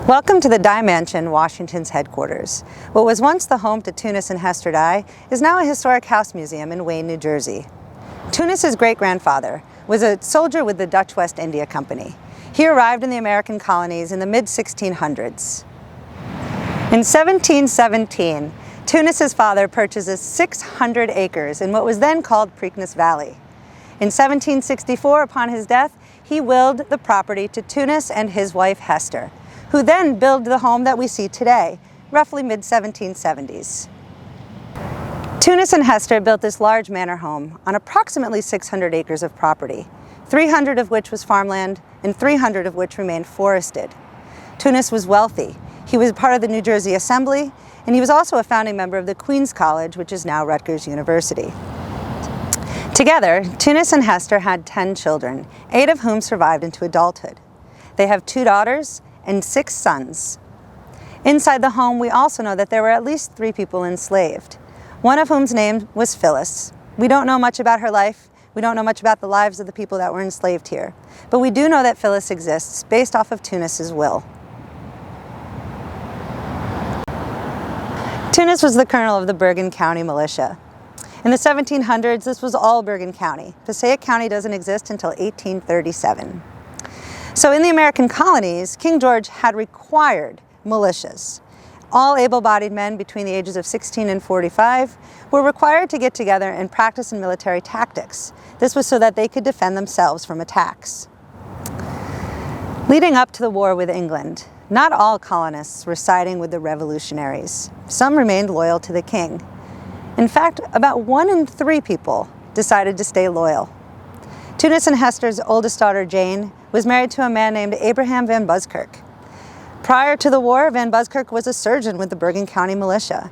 Welcome to the Dye Mansion, Washington's headquarters. What was once the home to Tunis and Hester Dye is now a historic house museum in Wayne, New Jersey. Tunis's great-grandfather was a soldier with the Dutch West India Company. He arrived in the American colonies in the mid-1600s. In 1717, Tunis's father purchases 600 acres in what was then called Preakness Valley. In 1764, upon his death, he willed the property to Tunis and his wife Hester, who then built the home that we see today, roughly mid-1770s. Tunis and Hester built this large manor home on approximately 600 acres of property, 300 of which was farmland and 300 of which remained forested. Tunis was wealthy. He was part of the New Jersey Assembly, and he was also a founding member of the Queens College, which is now Rutgers University. Together, Tunis and Hester had 10 children, 8 of whom survived into adulthood. They have 2 daughters and 6 sons. Inside the home, we also know that there were at least 3 people enslaved, one of whom's name was Phyllis. We don't know much about her life. We don't know much about the lives of the people that were enslaved here, but we do know that Phyllis exists based off of Tunis's will. Tunis was the colonel of the Bergen County Militia. In the 1700s, this was all Bergen County. Passaic County doesn't exist until 1837. So in the American colonies, King George had required militias. All able-bodied men between the ages of 16 and 45 were required to get together and practice in military tactics. This was so that they could defend themselves from attacks. Leading up to the war with England, not all colonists were siding with the revolutionaries. Some remained loyal to the king. In fact, about 1 in 3 people decided to stay loyal. Tunis and Hester's oldest daughter, Jane, was married to a man named Abraham Van Buskirk. Prior to the war, Van Buskirk was a surgeon with the Bergen County Militia.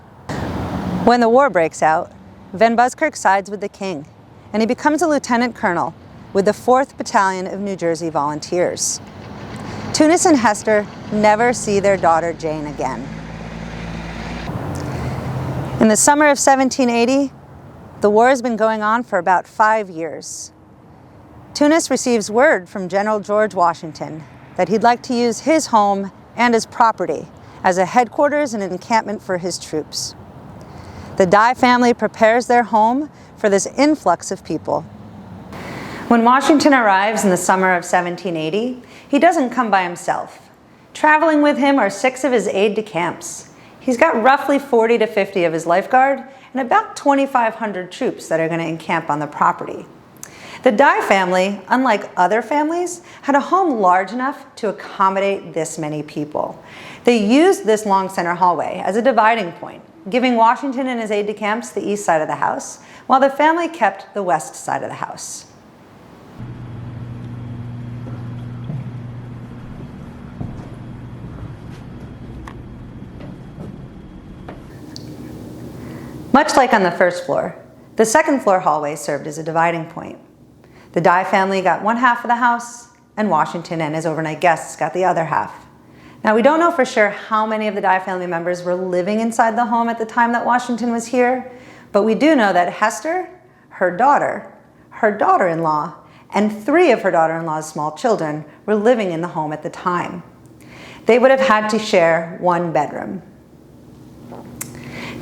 When the war breaks out, Van Buskirk sides with the king, and he becomes a lieutenant colonel with the 4th Battalion of New Jersey Volunteers. Tunis and Hester never see their daughter Jane again. In the summer of 1780, the war has been going on for about 5 years. Tunis receives word from General George Washington that he'd like to use his home and his property as a headquarters and an encampment for his troops. The Dye family prepares their home for this influx of people. When Washington arrives in the summer of 1780, he doesn't come by himself. Traveling with him are 6 of his aides-de-camps. He's got roughly 40 to 50 of his lifeguard and about 2,500 troops that are going to encamp on the property. The Dye family, unlike other families, had a home large enough to accommodate this many people. They used this long center hallway as a dividing point, giving Washington and his aides-de-camp the east side of the house, while the family kept the west side of the house. Much like on the first floor, the second floor hallway served as a dividing point. The Dye family got one half of the house, and Washington and his overnight guests got the other half. Now, we don't know for sure how many of the Dye family members were living inside the home at the time that Washington was here, but we do know that Hester, her daughter-in-law, and 3 of her daughter-in-law's small children were living in the home at the time. They would have had to share 1 bedroom.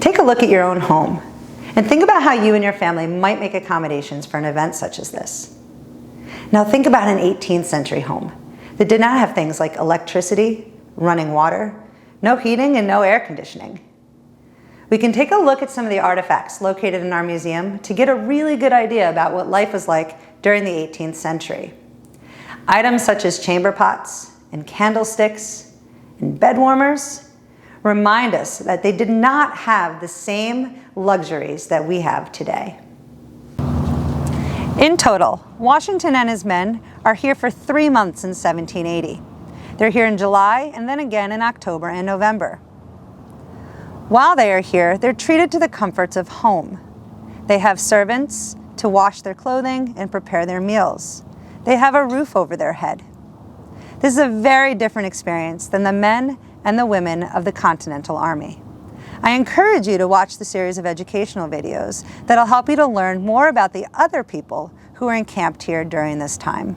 Take a look at your own home and think about how you and your family might make accommodations for an event such as this. Now think about an 18th century home that did not have things like electricity, running water, no heating, and no air conditioning. We can take a look at some of the artifacts located in our museum to get a really good idea about what life was like during the 18th century. Items such as chamber pots and candlesticks and bed warmers remind us that they did not have the same luxuries that we have today. In total, Washington and his men are here for 3 months in 1780. They're here in July and then again in October and November. While they are here, they're treated to the comforts of home. They have servants to wash their clothing and prepare their meals. They have a roof over their head. This is a very different experience than the men and the women of the Continental Army. I encourage you to watch the series of educational videos that'll help you to learn more about the other people who were encamped here during this time.